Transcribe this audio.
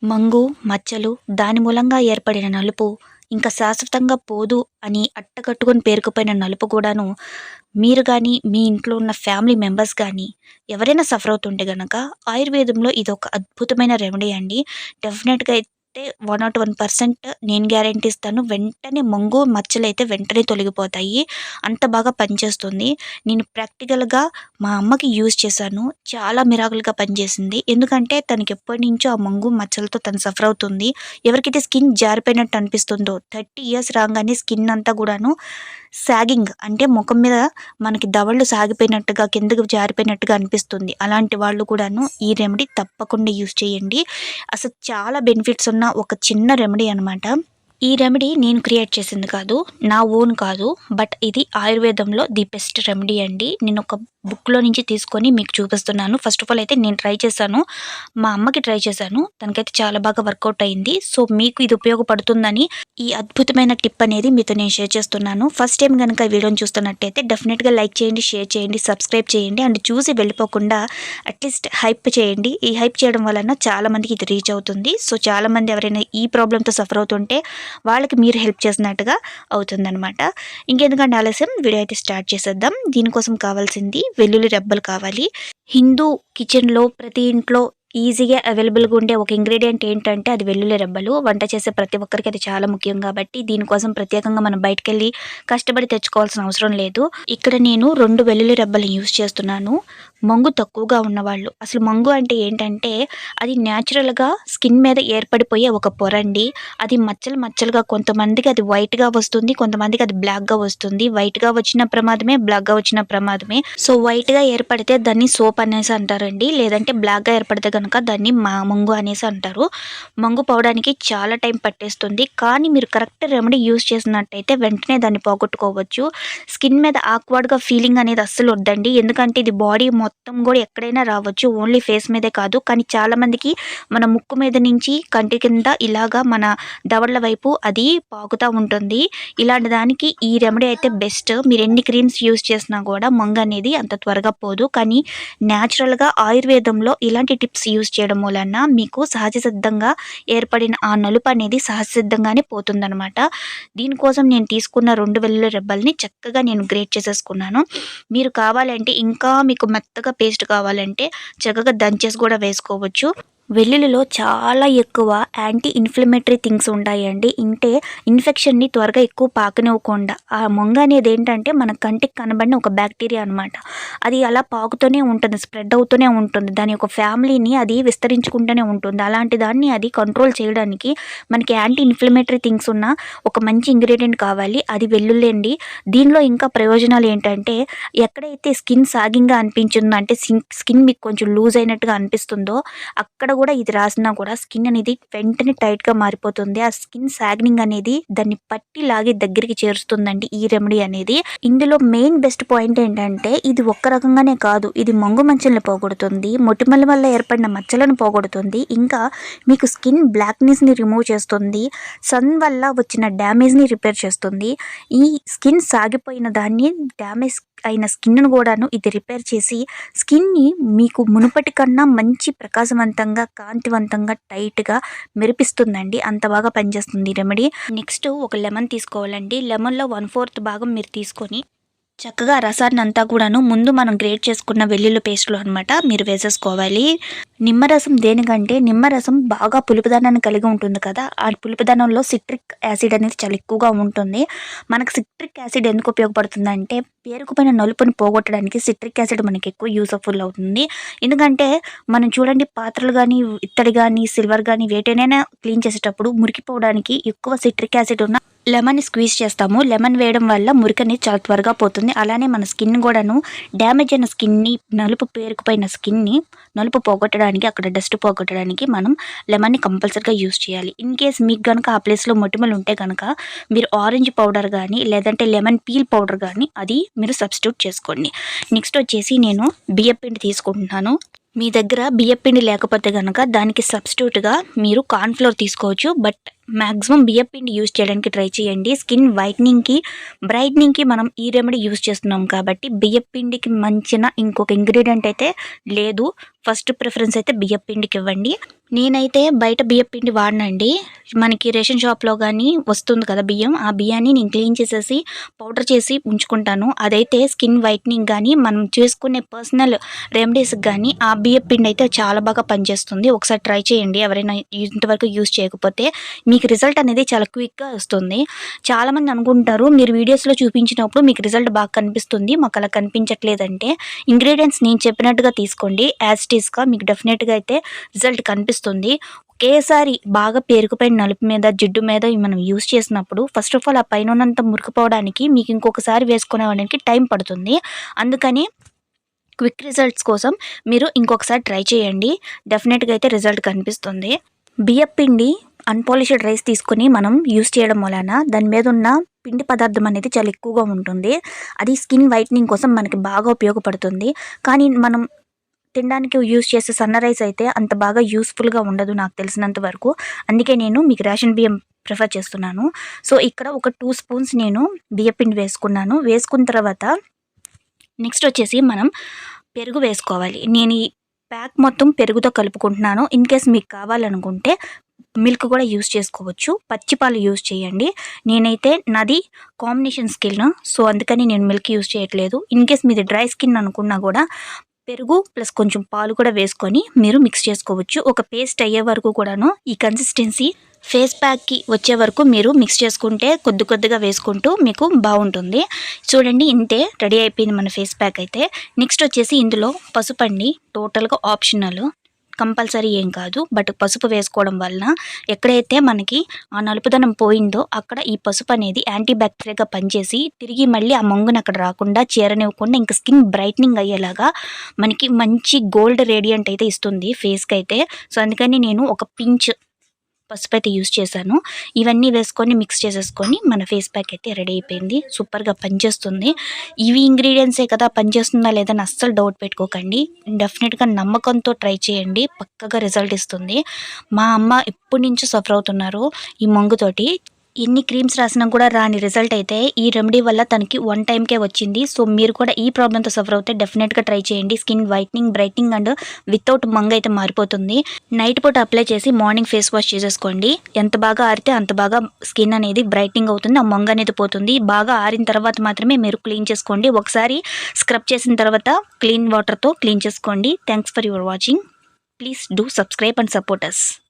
మంగు, మచ్చలు, దాని మూలంగా ఏర్పడిన నలుపు, ఇంకా శాశ్వతంగా పోదు అని అట్టకట్టుకొని పేరుకుపోయిన నలుపు కూడాను మీరు గానీ, మీ ఇంట్లో ఉన్న ఫ్యామిలీ మెంబర్స్ గానీ ఎవరైనా సఫర్ అవుతుంటే గనక ఆయుర్వేదంలో ఇదొక అద్భుతమైన రెమెడీ అండి. డెఫినెట్‌గా అయితే 101% నేను గ్యారంటీ ఇస్తాను. వెంటనే మంగు, మచ్చలైతే వెంటనే తొలగిపోతాయి. అంత బాగా పనిచేస్తుంది. నేను ప్రాక్టికల్‌గా మా అమ్మకి యూజ్ చేశాను. చాలా మిరాకిల్‌గా పనిచేసింది. ఎందుకంటే తనకెప్పటినుంచో ఆ మంగు, మచ్చలతో తను సఫర్ అవుతుంది. ఎవరికైతే స్కిన్ జారిపోయినట్టు అనిపిస్తుందో 30 ఇయర్స్ రాంగానే స్కిన్ అంతా గూడాను సాగింగ్ అంటే ముఖం మీద మనకి దవళ్ళు సాగిపోయినట్టుగా, కిందకి జారిపోయినట్టుగా అనిపిస్తుంది. అలాంటి వాళ్ళు కూడాను ఈ రెమెడీ తప్పకుండా యూజ్ చేయండి. అసలు చాలా బెనిఫిట్స్ ఉన్న ఒక చిన్న రెమెడీ అనమాట. ఈ రెమెడీ నేను క్రియేట్ చేసింది కాదు. నా ఓన్ కాదు. బట్ ఇది ఆయుర్వేదంలో ది బెస్ట్ రెమెడీ అండి. నేను ఒక బుక్‌లో నుంచి తీసుకొని మీకు చూపిస్తున్నాను. ఫస్ట్ ఆఫ్ ఆల్ అయితే నేను ట్రై చేశాను. మా అమ్మకి ట్రై చేశాను. తనకైతే చాలా బాగా వర్కౌట్ అయింది. సో, మీకు ఇది ఉపయోగపడుతుందని ఈ అద్భుతమైన టిప్ అనేది మీతో నేను షేర్ చేస్తున్నాను. ఫస్ట్ టైం గనుక ఈ వీడియోని చూస్తున్నట్టయితే డెఫినిట్‌గా లైక్ చేయండి, షేర్ చేయండి, సబ్స్క్రైబ్ చేయండి. అండ్ చూసి వెళ్ళిపోకుండా అట్‌లీస్ట్ హైప్ చేయండి. ఈ హైప్ చేయడం వలన చాలా మందికి ఇది రీచ్ అవుతుంది. సో, చాలామంది ఎవరైనా ఈ ప్రాబ్లమ్‌తో సఫర్ అవుతుంటే వాళ్ళకి మీరు హెల్ప్ చేసినట్టుగా అవుతుందనమాట. ఇంకెందుకంటే ఆలస్యం, వీడియో అయితే స్టార్ట్ చేసేద్దాం. దీనికోసం కావాల్సింది వెల్లుల్లి రెబ్బలు కావాలి. హిందూ కిచెన్‌లో ప్రతి ఇంట్లో ఈజీగా అవైలబుల్‌గా ఉండే ఒక ఇంగ్రీడియెంట్ ఏంటంటే అది వెల్లుల్లి రెబ్బలు. వంట చేసే ప్రతి ఒక్కరికి అది చాలా ముఖ్యం కాబట్టి దీనికోసం ప్రత్యేకంగా మనం బయటికెళ్ళి కష్టపడి తెచ్చుకోవాల్సిన అవసరం లేదు. ఇక్కడ నేను 2 వెల్లుల్లి రెబ్బలు యూజ్ చేస్తున్నాను. మంగు తక్కువగా ఉన్నవాళ్ళు, అసలు మంగు అంటే ఏంటంటే అది న్యాచురల్‌గా స్కిన్ మీద ఏర్పడిపోయే ఒక పొరండి. అది మచ్చలు మచ్చలుగా కొంతమందికి అది వైట్‌గా వస్తుంది. కొంతమందికి అది బ్లాక్‌గా వస్తుంది. వైట్‌గా వచ్చిన ప్రమాదమే, బ్లాక్‌గా వచ్చిన ప్రమాదమే. సో, వైట్‌గా ఏర్పడితే దాన్ని సోప్ అనేసి అంటారండి. లేదంటే బ్లాక్‌గా ఏర్పడితే గనక దాన్ని మంగు అనేసి అంటారు. మంగు పోవడానికి చాలా టైం పట్టేస్తుంది. కానీ మీరు కరెక్ట్ రెమెడీ యూజ్ చేసినట్టయితే వెంటనే దాన్ని పోగొట్టుకోవచ్చు. స్కిన్ మీద ఆక్వర్డ్‌గా ఫీలింగ్ అనేది అస్సలు వద్దండి. ఎందుకంటే ఇది బాడీ మొత్తం కూడా ఎక్కడైనా రావచ్చు. ఓన్లీ ఫేస్ మీదే కాదు. కానీ చాలామందికి మన ముక్కు మీద నుంచి కంటి కింద ఇలాగా మన దవడల వైపు అది పాకుతా ఉంటుంది. ఇలాంటి దానికి ఈ రెమెడీ అయితే బెస్ట్. మీరు ఎన్ని క్రీమ్స్ యూజ్ చేసినా కూడా మంగు అనేది అంత త్వరగా పోదు. కానీ న్యాచురల్‌గా ఆయుర్వేదంలో ఇలాంటి టిప్స్ యూజ్ చేయడం వలన మీకు సహజ సిద్ధంగా ఏర్పడిన ఆ నలుపు అనేది సహజ సిద్ధంగానే పోతుందనమాట. దీనికోసం నేను తీసుకున్న 2 వెల్లుల్లి రెబ్బల్ని చక్కగా నేను గ్రేట్ చేసేసుకున్నాను. మీరు కావాలంటే ఇంకా మీకు మెత్తగా పేస్ట్ కావాలంటే చక్కగా దంచేసి కూడా వేసుకోవచ్చు. వెల్లుల్లిలో చాలా ఎక్కువ యాంటీ ఇన్‌ఫ్లమేటరీ థింగ్స్ ఉంటాయండి. ఇన్ఫెక్షన్‌ని త్వరగా ఎక్కువ పాకనివ్వకుండా. ఆ మొంగ అనేది ఏంటంటే మన కంటికి కనబడిన ఒక బ్యాక్టీరియా అనమాట. అది అలా పాకుతూనే ఉంటుంది. స్ప్రెడ్ అవుతూనే ఉంటుంది. దాని యొక్క ఫ్యామిలీని అది విస్తరించుకుంటూనే ఉంటుంది. అలాంటి దాన్ని అది కంట్రోల్ చేయడానికి మనకి యాంటీ ఇన్‌ఫ్లమేటరీ థింగ్స్ ఉన్న ఒక మంచి ఇంగ్రీడియెంట్ కావాలి. అది వెల్లుల్లి అండి. దీనిలో ఇంకా ప్రయోజనాలు ఏంటంటే ఎక్కడైతే స్కిన్ సాగింగ్‌గా అనిపించిందో అంటే స్కిన్ మీకు కొంచెం లూజ్ అయినట్టుగా అనిపిస్తుందో అక్కడ కూడా ఇది రాసినా కూడా స్కిన్ అనేది వెంటనే టైట్‌గా మారిపోతుంది. ఆ స్కిన్ సాగనింగ్ అనేది దాన్ని పట్టి లాగి దగ్గరికి చేరుస్తుందండి ఈ రెమెడీ అనేది. ఇందులో మెయిన్ బెస్ట్ పాయింట్ ఏంటంటే ఇది ఒక్క రకంగానే కాదు. ఇది మంగు మచ్చల్ని పోగొడుతుంది. మొటిమల వల్ల ఏర్పడిన మచ్చలను పోగొడుతుంది. ఇంకా మీకు స్కిన్ బ్లాక్‌నెస్‌ని రిమూవ్ చేస్తుంది. సన్ వల్ల వచ్చిన డ్యామేజ్‌ని రిపేర్ చేస్తుంది. ఈ స్కిన్ సాగిపోయిన దాన్ని డ్యామేజ్ అయిన స్కిన్‌ను కూడాను ఇది రిపేర్ చేసి స్కిన్‌ని మీకు మునుపటి కన్నా మంచి ప్రకాశవంతంగా, కాంతివంతంగా, టైట్‌గా మెరిపిస్తుందండి. అంత బాగా పనిచేస్తుంది ఈ రెమెడీ. నెక్స్ట్ ఒక లెమన్ తీసుకోవాలండి. లెమన్‌లో 1/4 భాగం మీరు తీసుకొని చక్కగా రసాన్ని అంతా కూడాను ముందు మనం గ్రేట్ చేసుకున్న వెల్లుల్లి పేస్ట్‌లో అనమాట మీరు వేసేసుకోవాలి. నిమ్మరసం దేనికంటే నిమ్మరసం బాగా పులుపుదనాన్ని కలిగి ఉంటుంది కదా! ఆ పులుపుదనంలో సిట్రిక్ యాసిడ్ అనేది చాలా ఎక్కువగా ఉంటుంది. మనకు సిట్రిక్ యాసిడ్ ఎందుకు ఉపయోగపడుతుందంటే పేరుకుపోయిన నలుపుని పోగొట్టడానికి సిట్రిక్ యాసిడ్ మనకి ఎక్కువ యూజ్‌ఫుల్ అవుతుంది. ఎందుకంటే మనం చూడండి పాత్రలు గానీ, ఇత్తడి గానీ, సిల్వర్ గానీ వేటినైనా క్లీన్ చేసేటప్పుడు మురికిపోవడానికి ఎక్కువ సిట్రిక్ యాసిడ్ ఉన్న లెమన్‌ని స్క్వీజ్ చేస్తాము. లెమన్ వేయడం వల్ల మురికనేది చాలా త్వరగా పోతుంది. అలానే మన స్కిన్ కూడాను డ్యామేజ్ అయిన స్కిన్‌ని, నలుపు పేరుకుపోయిన స్కిన్‌ని నలుపు పోగొట్టడానికి, అక్కడ డస్ట్ పోగొట్టడానికి మనం లెమన్‌ని కంపల్సరీగా యూజ్ చేయాలి. ఇన్‌కేస్ మీకు గనక ఆ ప్లేస్‌లో మొటిమలు ఉంటే గనక మీరు ఆరెంజ్ పౌడర్ గానీ, లేదంటే లెమన్ పీల్ పౌడర్ గానీ అది మీరు సబ్స్టిట్యూట్ చేసుకోండి. నెక్స్ట్ వచ్చేసి నేను బియ్యపిండి తీసుకుంటున్నాను. మీ దగ్గర బియ్యపిండి లేకపోతే గనక దానికి సబ్స్టిట్యూట్‌గా మీరు కార్న్ ఫ్లోర్ తీసుకోవచ్చు. బట్ మ్యాక్సిమం బియ్యపిండి యూజ్ చేయడానికి ట్రై చేయండి. స్కిన్ వైట్నింగ్కి బ్రైట్నింగ్కి మనం ఈ రెమెడీ యూజ్ చేస్తున్నాం కాబట్టి బియ్యపిండికి మంచిన ఇంకొక ఇంగ్రీడియంట్ అయితే లేదు. ఫస్ట్ ప్రిఫరెన్స్ అయితే బియ్యపిండికి ఇవ్వండి. నేనైతే బయట బియ్యపిండి వాడనండి. మనకి రేషన్ షాప్లో కానీ వస్తుంది కదా బియ్యం, ఆ బియ్యాన్ని నేను క్లీన్ చేసేసి పౌడర్ చేసి ఉంచుకుంటాను. అదైతే స్కిన్ వైట్నింగ్ కానీ మనం చేసుకునే పర్సనల్ రెమెడీస్కి కానీ ఆ బియ్యపిండి అయితే చాలా బాగా పనిచేస్తుంది. ఒకసారి ట్రై చేయండి ఎవరైనా ఇంతవరకు యూజ్ చేయకపోతే. మీకు రిజల్ట్ అనేది చాలా క్విక్గా వస్తుంది. చాలామంది అనుకుంటారు మీరు వీడియోస్లో చూపించినప్పుడు మీకు రిజల్ట్ బాగా కనిపిస్తుంది, మాకు అలా కనిపించట్లేదంటే ఇంగ్రీడియంట్స్ నేను చెప్పినట్టుగా తీసుకోండి. యాజ్ ఇట్ ఈస్గా మీకు డెఫినెట్గా అయితే రిజల్ట్ కనిపిస్తుంది. ఒకేసారి బాగా పేరుకుపోయిన నలుపు మీద జిడ్డు మీద మనం యూజ్ చేసినప్పుడు ఫస్ట్ ఆఫ్ ఆల్ ఆ పైన ఉన్నంత మురికిపోవడానికి మీకు ఇంకొకసారి వేసుకునేవాడానికి టైం పడుతుంది. అందుకని క్విక్ రిజల్ట్స్ కోసం మీరు ఇంకొకసారి ట్రై చేయండి. డెఫినెట్గా అయితే రిజల్ట్ కనిపిస్తుంది. బియ్యపిండి అన్పాలిష్డ్ రైస్ తీసుకుని మనం యూస్ చేయడం వలన దాని మీద ఉన్న పిండి పదార్థం అనేది చాలా ఎక్కువగా ఉంటుంది. అది స్కిన్ వైట్నింగ్ కోసం మనకి బాగా ఉపయోగపడుతుంది. కానీ మనం తినడానికి యూస్ చేసే సన్న రైస్ అయితే అంత బాగా యూస్ఫుల్గా ఉండదు నాకు తెలిసినంత వరకు. అందుకే నేను మీకు రేషన్ బియ్యం ప్రిఫర్ చేస్తున్నాను. సో ఇక్కడ ఒక 2 స్పూన్స్ నేను బియ్యపిండి వేసుకున్నాను. వేసుకున్న తర్వాత నెక్స్ట్ వచ్చేసి మనం పెరుగు వేసుకోవాలి. నేను ఈ ప్యాక్ మొత్తం పెరుగుతో కలుపుకుంటున్నాను. ఇన్ కేస్ మీకు కావాలనుకుంటే మిల్క్ కూడా యూస్ చేసుకోవచ్చు. పచ్చి పాలు యూస్ చేయండి. నేనైతే నాది కాంబినేషన్ స్కిన్, సో అందుకని నేను మిల్క్ యూస్ చేయట్లేదు. ఇన్ కేస్ మీది డ్రై స్కిన్ అనుకున్నా కూడా పెరుగు ప్లస్ కొంచెం పాలు కూడా వేసుకొని మీరు మిక్స్ చేసుకోవచ్చు. ఒక పేస్ట్ అయ్యే వరకు కూడాను ఈ కన్సిస్టెన్సీ ఫేస్ ప్యాక్కి వచ్చే వరకు మీరు మిక్స్ చేసుకుంటే కొద్ది కొద్దిగా వేసుకుంటూ మీకు బాగుంటుంది. చూడండి ఇంతే రెడీ అయిపోయింది మన ఫేస్ ప్యాక్ అయితే. నెక్స్ట్ వచ్చేసి ఇందులో పసుపు అండి. టోటల్గా ఆప్షనల్, కంపల్సరీ ఏం కాదు. బట్ పసుపు వేసుకోవడం వలన ఎక్కడైతే మనకి ఆ నలుపుదనం పోయిందో అక్కడ ఈ పసుపు అనేది యాంటీ బ్యాక్టీరియాగా పనిచేసి తిరిగి మళ్ళీ ఆ మంగుని అక్కడ రాకుండా చేరనివ్వకుండా ఇంకా స్కిన్ బ్రైట్నింగ్ అయ్యేలాగా మనకి మంచి గోల్డ్ రేడియంట్ అయితే ఇస్తుంది ఫేస్కి అయితే. సో అందుకని నేను ఒక పించ్ పసుపు అయితే యూస్ చేశాను. ఇవన్నీ వేసుకొని మిక్స్ చేసేసుకొని మన ఫేస్ ప్యాక్ అయితే రెడీ అయిపోయింది. సూపర్గా పనిచేస్తుంది. ఇవి ఇంగ్రీడియంట్సే కదా, పనిచేస్తుందా లేదని అస్సలు డౌట్ పెట్టుకోకండి. డెఫినెట్గా నమ్మకంతో ట్రై చేయండి, పక్కగా రిజల్ట్ ఇస్తుంది. మా అమ్మ ఎప్పటి నుంచో సఫర్ అవుతున్నారు ఈ మంగుతోటి. ఎన్ని క్రీమ్స్ రాసినా కూడా రాని రిజల్ట్ అయితే ఈ రెమెడీ వల్ల తనకి 1 టైంకే వచ్చింది. సో మీరు కూడా ఈ ప్రాబ్లంతో సఫర్ అవుతే డెఫినెట్గా ట్రై చేయండి. Skin whitening, brightening and without Manga అయితే మారిపోతుంది. నైట్ పూట అప్లై చేసి మార్నింగ్ ఫేస్ వాష్ చేసేసుకోండి. ఎంత బాగా ఆరితే అంత బాగా స్కిన్ అనేది బ్రైట్నింగ్ అవుతుంది, ఆ మంగ అనేది పోతుంది. బాగా ఆరిన తర్వాత మాత్రమే మీరు క్లీన్ చేసుకోండి. ఒకసారి స్క్రబ్ చేసిన తర్వాత క్లీన్ వాటర్తో క్లీన్ చేసుకోండి. Thanks for your watching. Please do subscribe and support us.